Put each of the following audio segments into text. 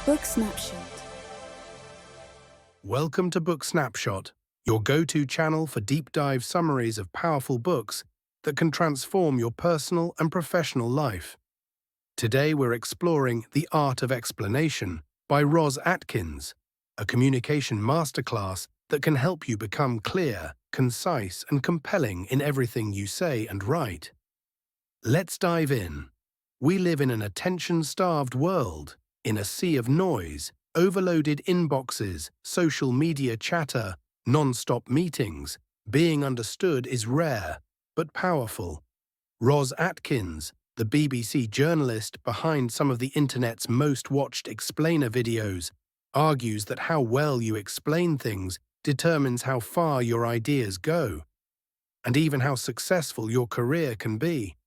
Book Snapshot. Welcome to Book Snapshot, your go-to channel for deep dive summaries of powerful books that can transform your personal and professional life. Today we're exploring The Art of Explanation by Ros Atkins, a communication masterclass that can help you become clear, concise, and compelling in everything you say and write. Let's dive in. We live in an attention-starved world, in a sea of noise, overloaded inboxes, social media chatter, non-stop meetings. Being understood is rare, but powerful. Ros Atkins, the BBC journalist behind some of the internet's most watched explainer videos, argues that how well you explain things determines how far your ideas go, and even how successful your career can be.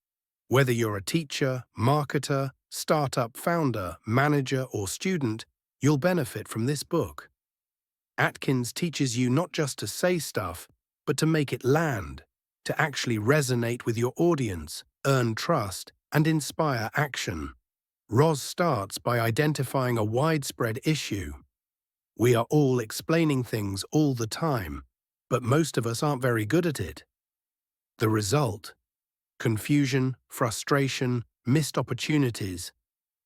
Whether you're a teacher, marketer, startup founder, manager, or student, you'll benefit from this book. Atkins teaches you not just to say stuff, but to make it land, to actually resonate with your audience, earn trust, and inspire action. Ros starts by identifying a widespread issue. We are all explaining things all the time, but most of us aren't very good at it. The result? Confusion, frustration, missed opportunities.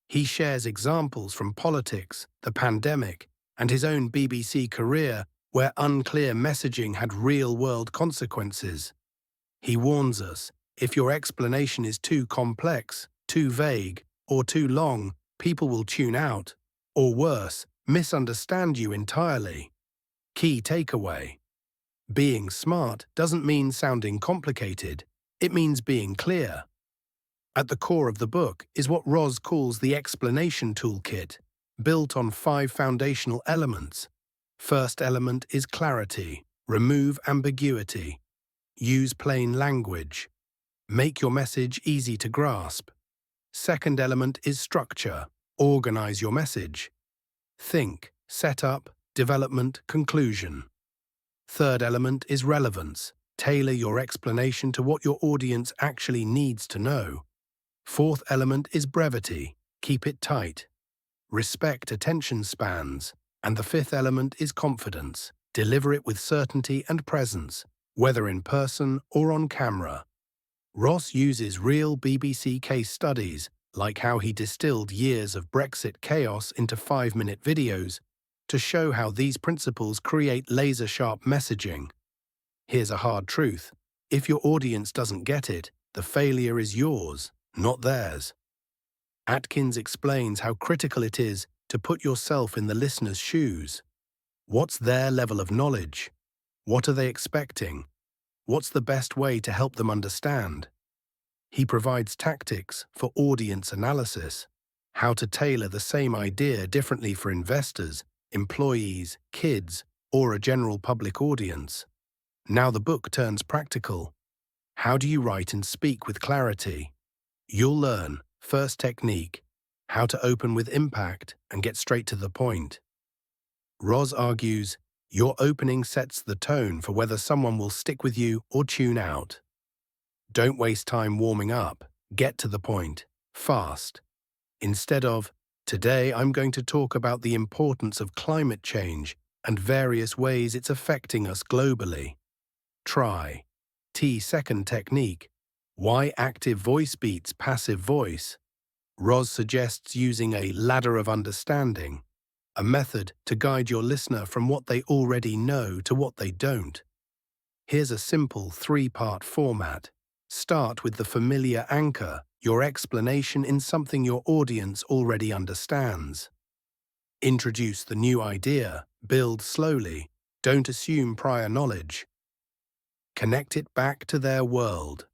He shares examples from politics, the pandemic, and his own BBC career where unclear messaging had real-world consequences. He warns us, if your explanation is too complex, too vague, or too long, people will tune out, or worse, misunderstand you entirely. Key takeaway: being smart doesn't mean sounding complicated. It means being clear. At the core of the book is what Ros calls the explanation toolkit, built on 5 foundational elements. First element is clarity. Remove ambiguity. Use plain language. Make your message easy to grasp. Second element is structure. Organize your message. Think, setup, development, conclusion. Third element is relevance. Tailor your explanation to what your audience actually needs to know. Fourth element is brevity. Keep it tight. Respect attention spans. And the fifth element is confidence. Deliver it with certainty and presence, whether in person or on camera. Ros uses real BBC case studies, like how he distilled years of Brexit chaos into 5-minute videos, to show how these principles create laser-sharp messaging. Here's a hard truth. If your audience doesn't get it, the failure is yours, not theirs. Atkins explains how critical it is to put yourself in the listener's shoes. What's their level of knowledge? What are they expecting? What's the best way to help them understand? He provides tactics for audience analysis, how to tailor the same idea differently for investors, employees, kids, or a general public audience. Now the book turns practical. How do you write and speak with clarity? You'll learn, first technique, how to open with impact and get straight to the point. Ros argues, your opening sets the tone for whether someone will stick with you or tune out. Don't waste time warming up. Get to the point, fast. Instead of, today I'm going to talk about the importance of climate change and various ways it's affecting us globally. Try second technique. Why active voice beats passive voice? Ros suggests using a ladder of understanding, a method to guide your listener from what they already know to what they don't. Here's a simple 3-part format. Start with the familiar anchor, your explanation in something your audience already understands. Introduce the new idea. Build slowly. Don't assume prior knowledge. Connect it back to their world.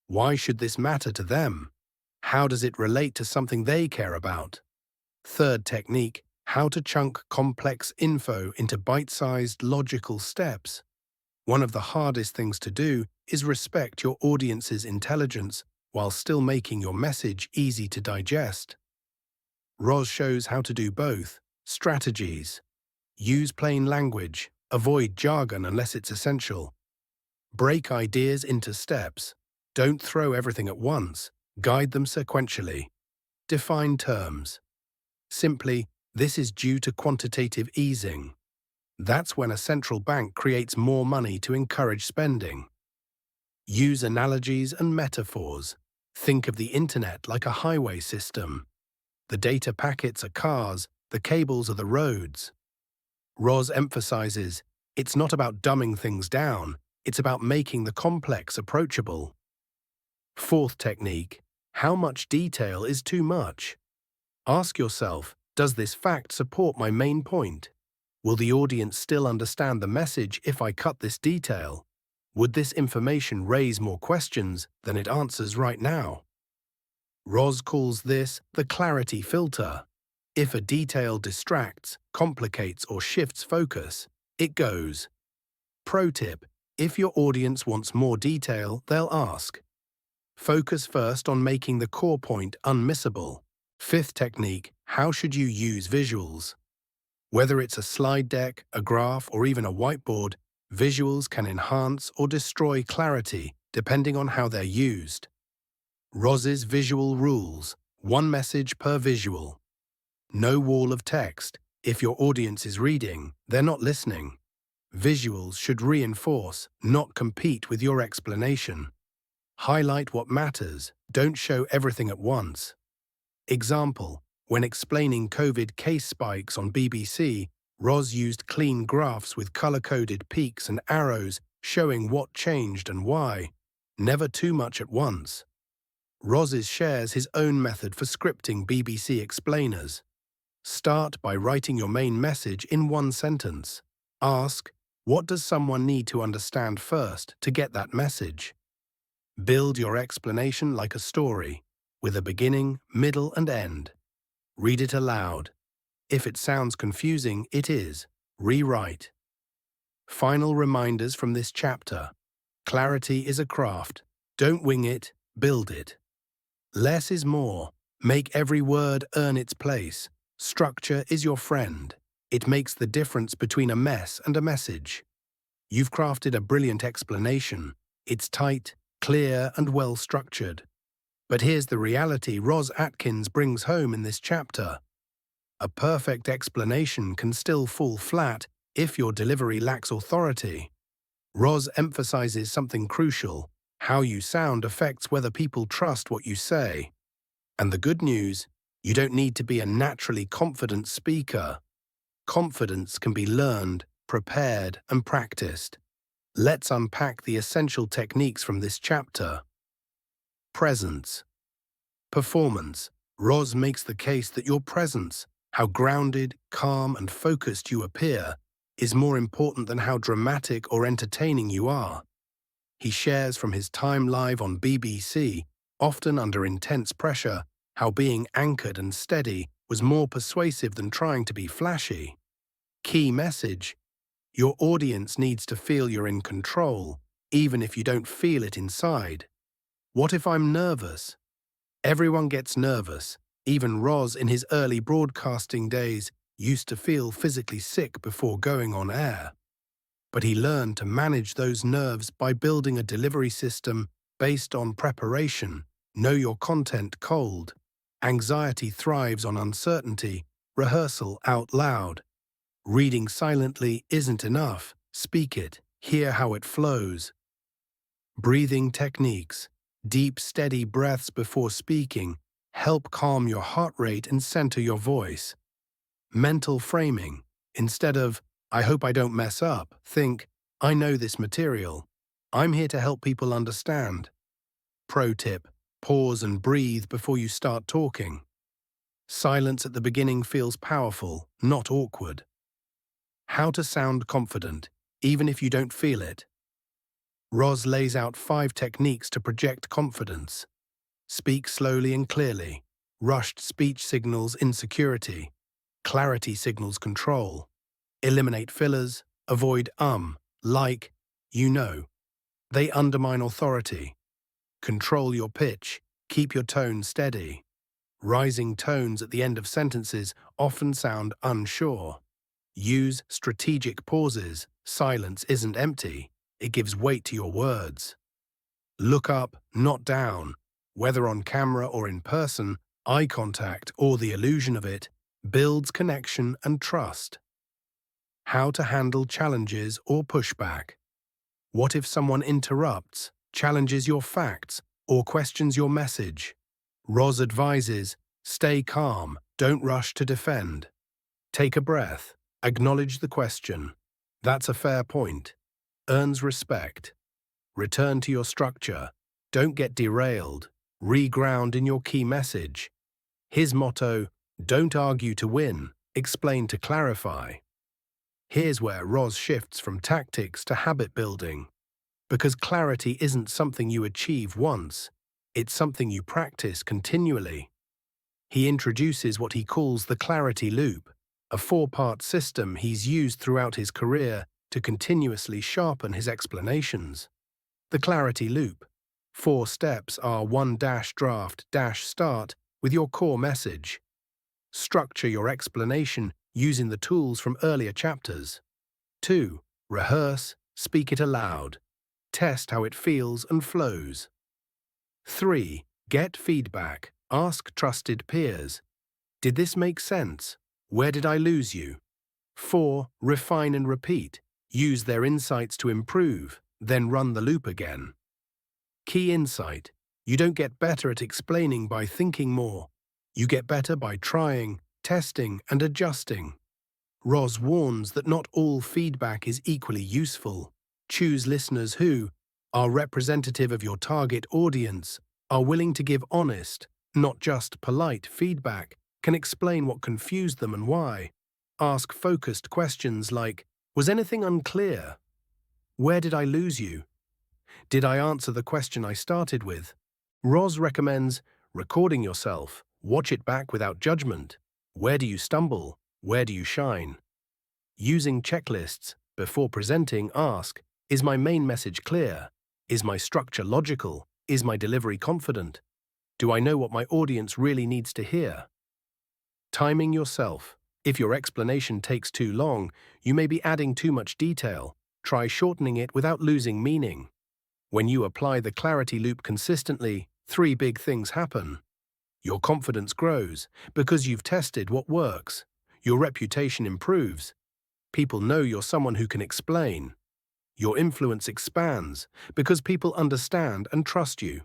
Why should this matter to them? How does it relate to something they care about? Third technique, how to chunk complex info into bite-sized logical steps. One of the hardest things to do is respect your audience's intelligence while still making your message easy to digest. Ros shows how to do both. Strategies. Use plain language. Avoid jargon unless it's essential. Break ideas into steps. Don't throw everything at once. Guide them sequentially. Define terms. Simply, This is due to quantitative easing. That's when a central bank creates more money to encourage spending. Use analogies and metaphors. Think of the internet like a highway system. The data packets are cars, the cables are the roads. Ros emphasizes, it's not about dumbing things down, it's about making the complex approachable. Fourth technique, how much detail is too much? Ask yourself, does this fact support my main point? Will the audience still understand the message if I cut this detail? Would this information raise more questions than it answers right now? Ros calls this the clarity filter. If a detail distracts, complicates, or shifts focus, it goes. Pro tip, if your audience wants more detail, they'll ask. Focus first on making the core point unmissable. Fifth technique, how should you use visuals? Whether it's a slide deck, a graph, or even a whiteboard, visuals can enhance or destroy clarity depending on how they're used. Ros's visual rules, one message per visual. No wall of text. If your audience is reading, they're not listening. Visuals should reinforce, not compete with your explanation. Highlight what matters, don't show everything at once. Example, when explaining COVID case spikes on BBC, Ros used clean graphs with color-coded peaks and arrows showing what changed and why. Never too much at once. Ros shares his own method for scripting BBC explainers. Start by writing your main message in one sentence. Ask, what does someone need to understand first to get that message? Build your explanation like a story, with a beginning, middle, and end. Read it aloud. If it sounds confusing, it is. Rewrite. Final reminders from this chapter. Clarity is a craft. Don't wing it, build it. Less is more. Make every word earn its place. Structure is your friend. It makes the difference between a mess and a message. You've crafted a brilliant explanation. It's tight, clear, and well-structured. But here's the reality Ros Atkins brings home in this chapter. A perfect explanation can still fall flat if your delivery lacks authority. Ros emphasizes something crucial. How you sound affects whether people trust what you say. And the good news, you don't need to be a naturally confident speaker. Confidence can be learned, prepared, and practiced. Let's unpack the essential techniques from this chapter. Presence. Performance. Ros makes the case that your presence, how grounded, calm, and focused you appear, is more important than how dramatic or entertaining you are. He shares from his time live on BBC, often under intense pressure, how being anchored and steady was more persuasive than trying to be flashy. Key message: your audience needs to feel you're in control, even if you don't feel it inside. What if I'm nervous? Everyone gets nervous. Even Ros in his early broadcasting days used to feel physically sick before going on air. But he learned to manage those nerves by building a delivery system based on preparation. Know your content cold. Anxiety thrives on uncertainty. Rehearsal out loud. Reading silently isn't enough. Speak it. Hear how it flows. Breathing techniques. Deep, steady breaths before speaking help calm your heart rate and center your voice. Mental framing. Instead of, I hope I don't mess up, think, I know this material. I'm here to help people understand. Pro tip, pause and breathe before you start talking. Silence at the beginning feels powerful, not awkward. How to sound confident, even if you don't feel it. Ros lays out 5 techniques to project confidence. Speak slowly and clearly. Rushed speech signals insecurity. Clarity signals control. Eliminate fillers. Avoid like, you know. They undermine authority. Control your pitch. Keep your tone steady. Rising tones at the end of sentences often sound unsure. Use strategic pauses. Silence isn't empty. It gives weight to your words. Look up, not down. Whether on camera or in person, eye contact or the illusion of it builds connection and trust. How to handle challenges or pushback. What if someone interrupts, challenges your facts, or questions your message? Ros advises, stay calm, don't rush to defend. Take a breath, acknowledge the question. That's a fair point. Earns respect. Return to your structure. Don't get derailed. Reground in your key message. His motto, don't argue to win, explain to clarify. Here's where Ros shifts from tactics to habit building. Because clarity isn't something you achieve once, it's something you practice continually. He introduces what he calls the clarity loop, a four-part system he's used throughout his career to continuously sharpen his explanations. The clarity loop. 4 steps are 1 draft start with your core message. Structure your explanation using the tools from earlier chapters. 2. Rehearse, speak it aloud. Test how it feels and flows. 3. Get feedback. Ask trusted peers. Did this make sense? Where did I lose you? 4. Refine and repeat. Use their insights to improve, then run the loop again. Key insight. You don't get better at explaining by thinking more. You get better by trying, testing, and adjusting. Ros warns that not all feedback is equally useful. Choose listeners who are representative of your target audience, are willing to give honest, not just polite feedback, can explain what confused them and why. Ask focused questions like, was anything unclear? Where did I lose you? Did I answer the question I started with? Ros recommends recording yourself, watch it back without judgment. Where do you stumble? Where do you shine? Using checklists, before presenting, ask, is my main message clear? Is my structure logical? Is my delivery confident? Do I know what my audience really needs to hear? Timing yourself. If your explanation takes too long, you may be adding too much detail. Try shortening it without losing meaning. When you apply the clarity loop consistently, 3 big things happen. Your confidence grows because you've tested what works. Your reputation improves. People know you're someone who can explain. Your influence expands because people understand and trust you.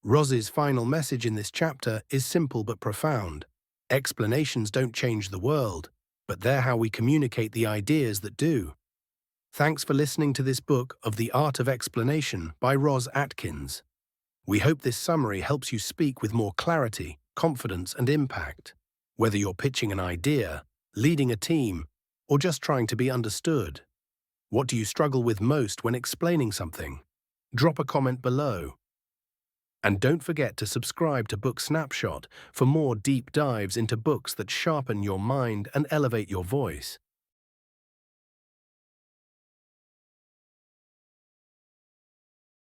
Ros's final message in this chapter is simple but profound. Explanations don't change the world, but they're how we communicate the ideas that do. Thanks for listening to this book of The Art of Explanation by Ros Atkins. We hope this summary helps you speak with more clarity, confidence, and impact. Whether you're pitching an idea, leading a team, or just trying to be understood. What do you struggle with most when explaining something? Drop a comment below. And don't forget to subscribe to Book Snapshot for more deep dives into books that sharpen your mind and elevate your voice.